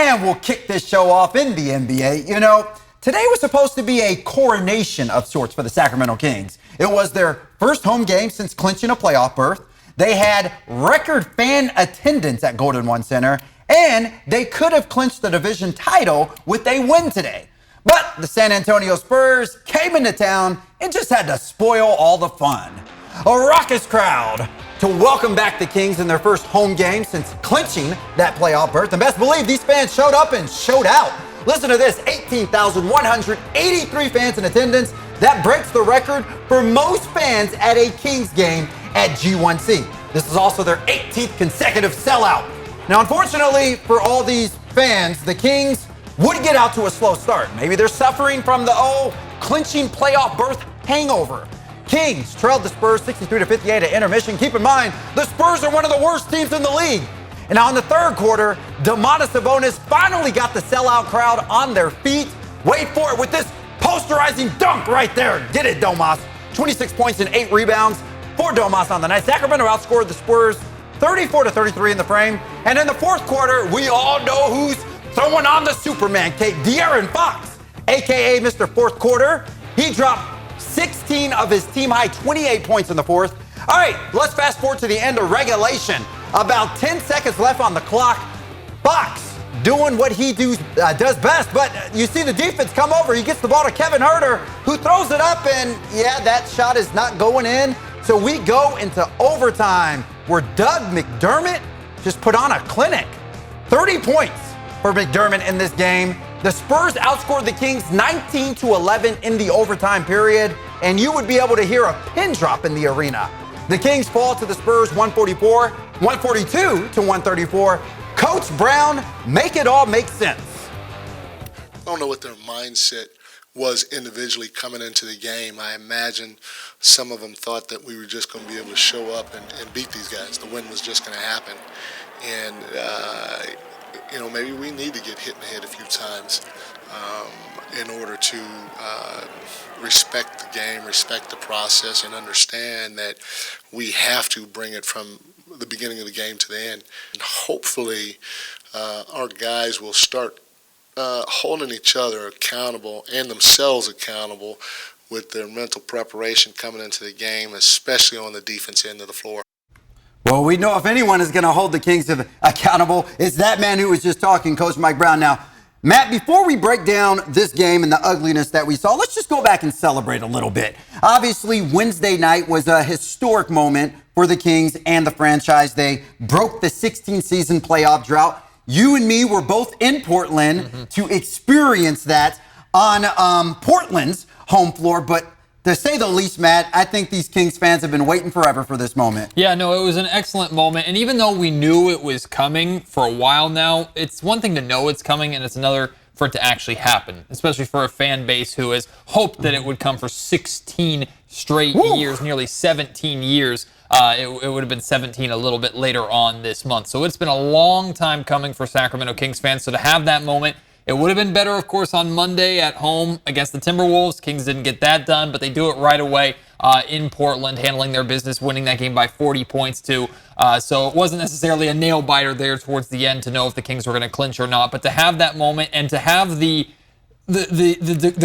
And we'll kick this show off in the NBA. You know, today was supposed to be a coronation of sorts for the Sacramento Kings. It was their first home game since clinching a playoff berth. They had record fan attendance at Golden One Center, and they could have clinched the division title with a win today. But the San Antonio Spurs came into town and just had to spoil all the fun. A raucous crowd to welcome back the Kings in their first home game since clinching that playoff berth. And best believe these fans showed up and showed out. Listen to this, 18,183 fans in attendance. That breaks the record for most fans at a Kings game at G1C. This is also their 18th consecutive sellout. Now, unfortunately for all these fans, the Kings would get out to a slow start. Maybe they're suffering from the clinching playoff berth hangover. Kings trailed the Spurs 63-58 at intermission. Keep in mind, the Spurs are one of the worst teams in the league. And now in the third quarter, Domantas Sabonis finally got the sellout crowd on their feet. Wait for it with this posterizing dunk right there. Get it, Domas. 26 points and 8 rebounds for Domas on the night. Sacramento outscored the Spurs 34-33 in the frame. And in the fourth quarter, we all know who's throwing on the Superman cape. De'Aaron Fox, a.k.a. Mr. Fourth Quarter. He dropped 16 of his team-high 28 points in the fourth. All right, let's fast forward to the end of regulation. About 10 seconds left on the clock. Fox doing what he does best, but you see the defense come over. He gets the ball to Kevin Huerter, who throws it up, and yeah, that shot is not going in. So we go into overtime, where Doug McDermott just put on a clinic. 30 points for McDermott in this game. The Spurs outscored the Kings 19-11 in the overtime period, and you would be able to hear a pin drop in the arena. The Kings fall to the Spurs 142-134. Coach Brown, make it all make sense. I don't know what their mindset was individually coming into the game. I imagine some of them thought that we were just going to be able to show up and beat these guys. The win was just going to happen. And, maybe we need to get hit in the head a few times in order to respect the game, respect the process, and understand that we have to bring it from the beginning of the game to the end. And hopefully our guys will start holding each other accountable and themselves accountable with their mental preparation coming into the game, especially on the defense end of the floor. Well, we know if anyone is going to hold the Kings accountable, it's that man who was just talking, Coach Mike Brown. Now, Matt, before we break down this game and the ugliness that we saw, let's just go back and celebrate a little bit. Obviously, Wednesday night was a historic moment for the Kings and the franchise. They broke the 16-season playoff drought. You and me were both in Portland to experience that on Portland's home floor, but to say the least, Matt, I think these Kings fans have been waiting forever for this moment. Yeah, no, it was an excellent moment. And even though we knew it was coming for a while now, it's one thing to know it's coming and it's another for it to actually happen, especially for a fan base who has hoped that it would come for 16 straight years, nearly 17 years. It would have been 17 a little bit later on this month. So it's been a long time coming for Sacramento Kings fans. So to have that moment, it would have been better, of course, on Monday at home against the Timberwolves. Kings didn't get that done, but they do it right away in Portland, handling their business, winning that game by 40 points too. So it wasn't necessarily a nail-biter there towards the end to know if the Kings were going to clinch or not. But to have that moment and to have the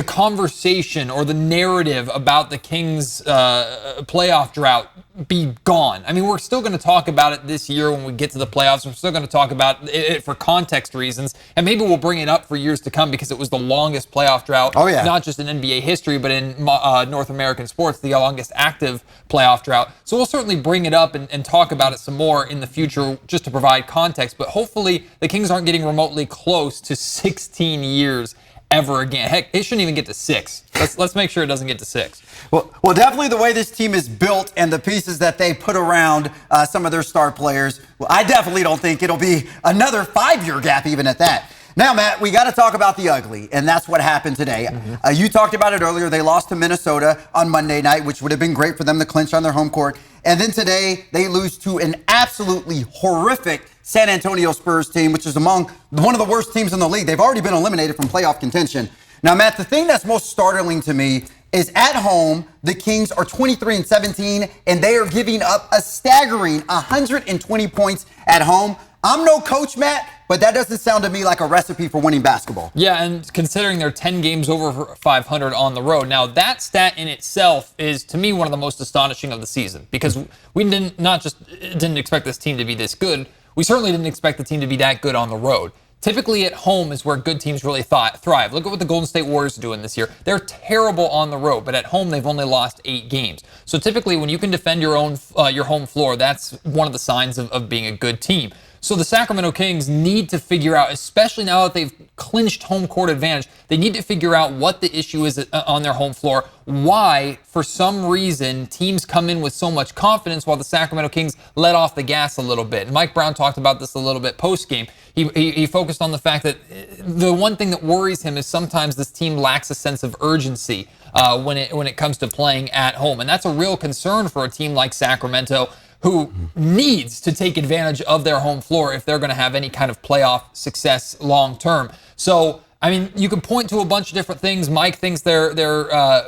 conversation or the narrative about the Kings' playoff drought be gone. I mean, we're still going to talk about it this year when we get to the playoffs. We're still going to talk about it for context reasons, and maybe we'll bring it up for years to come because it was the longest playoff drought, not just in NBA history, but in North American sports, the longest active playoff drought. So we'll certainly bring it up and talk about it some more in the future just to provide context, but hopefully the Kings aren't getting remotely close to 16 years ever again. Heck, it shouldn't even get to 6. Let's make sure it doesn't get to 6. Well, definitely the way this team is built and the pieces that they put around some of their star players, I definitely don't think it'll be another 5-year gap even at that. Now, Matt, we got to talk about the ugly, and that's what happened today. You talked about it earlier. They lost to Minnesota on Monday night, which would have been great for them to clinch on their home court. And then today, they lose to an absolutely horrific San Antonio Spurs team, which is among one of the worst teams in the league. They've already been eliminated from playoff contention. Now, Matt, the thing that's most startling to me is at home, the Kings are 23-17, and they are giving up a staggering 120 points at home. I'm no coach, Matt, but that doesn't sound to me like a recipe for winning basketball. Yeah, and considering they're 10 games over 500 on the road. Now, that stat in itself is, to me, one of the most astonishing of the season because we didn't expect this team to be this good. We certainly didn't expect the team to be that good on the road. Typically at home is where good teams really thrive. Look at what the Golden State Warriors are doing this year. They're terrible on the road, but at home they've only lost 8 games. So typically when you can defend your home floor, that's one of the signs of being a good team. So the Sacramento Kings need to figure out, especially now that they've clinched home court advantage, they need to figure out what the issue is on their home floor, why, for some reason, teams come in with so much confidence while the Sacramento Kings let off the gas a little bit. And Mike Brown talked about this a little bit post-game. He focused on the fact that the one thing that worries him is sometimes this team lacks a sense of urgency when it comes to playing at home. And that's a real concern for a team like Sacramento, who needs to take advantage of their home floor if they're going to have any kind of playoff success long term. So, I mean, you can point to a bunch of different things. Mike thinks they're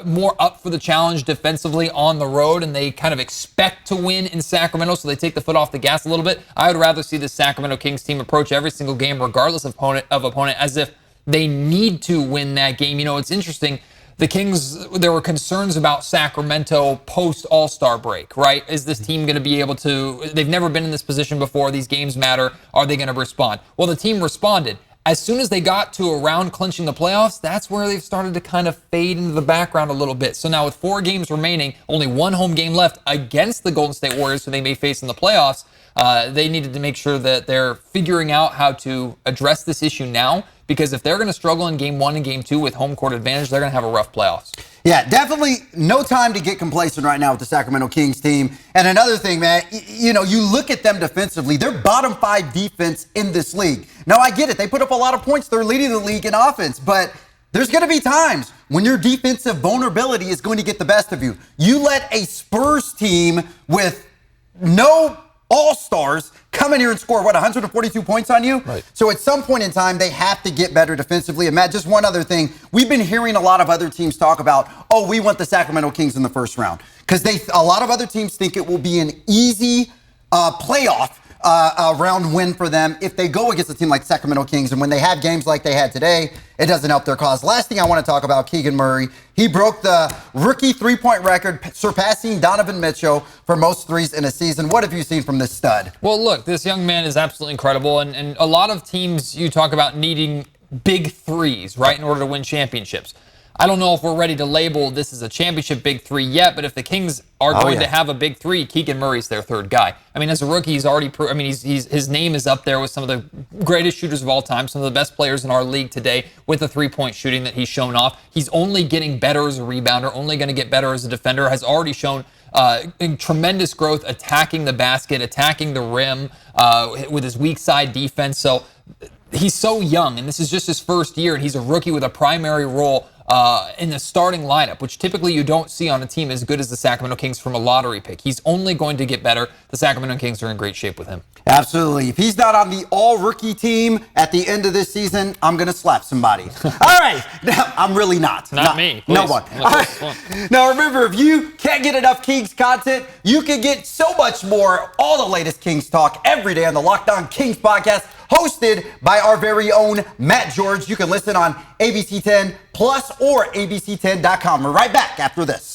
more up for the challenge defensively on the road, and they kind of expect to win in Sacramento, so they take the foot off the gas a little bit. I would rather see the Sacramento Kings team approach every single game, regardless of opponent, as if they need to win that game. You know, it's interesting. The Kings, there were concerns about Sacramento post-All-Star break, right? Is this team going to be able to, they've never been in this position before, these games matter, are they going to respond? Well, the team responded. As soon as they got to around clinching the playoffs, that's where they've started to kind of fade into the background a little bit. So now with 4 games remaining, only 1 home game left against the Golden State Warriors, who they may face in the playoffs, they needed to make sure that they're figuring out how to address this issue now, because if they're going to struggle in game 1 and game 2 with home court advantage, they're going to have a rough playoffs. Yeah, definitely no time to get complacent right now with the Sacramento Kings team. And another thing, man, you look at them defensively, they're bottom 5 defense in this league. Now, I get it. They put up a lot of points. They're leading the league in offense, but there's going to be times when your defensive vulnerability is going to get the best of you. You let a Spurs team with no all-stars come in here and score, 142 points on you? Right. So at some point in time, they have to get better defensively. And Matt, just one other thing. We've been hearing a lot of other teams talk about, we want the Sacramento Kings in the first round. Because a lot of other teams think it will be an easy playoff round win for them if they go against a team like Sacramento Kings. And when they have games like they had today, it doesn't help their cause. Last thing I want to talk about, Keegan Murray. He broke the rookie three-point record, surpassing Donovan Mitchell for most threes in a season. What have you seen from this stud? Well, look, this young man is absolutely incredible. And a lot of teams, you talk about needing big threes, right, in order to win championships. I don't know if we're ready to label this as a championship big 3 yet, but if the Kings are going to have a big 3, Keegan Murray's their 3rd guy. I mean, as a rookie, he's already his name is up there with some of the greatest shooters of all time, some of the best players in our league today with the 3-point shooting that he's shown off. He's only getting better as a rebounder, only going to get better as a defender, has already shown tremendous growth attacking the basket, attacking the rim with his weak side defense. So he's so young, and this is just his first year, and he's a rookie with a primary role in the starting lineup, which typically you don't see on a team as good as the Sacramento Kings from a lottery pick. He's only going to get better. The Sacramento Kings are in great shape with him. Absolutely. If he's not on the all-rookie team at the end of this season, I'm going to slap somebody. All right. Now, I'm really not. Not me. Please. No one. All right. Now, remember, if you can't get enough Kings content, you can get so much more, all the latest Kings talk every day on the Locked On Kings podcast, hosted by our very own Matt George. You can listen on ABC 10 Plus or ABC10.com. We're right back after this.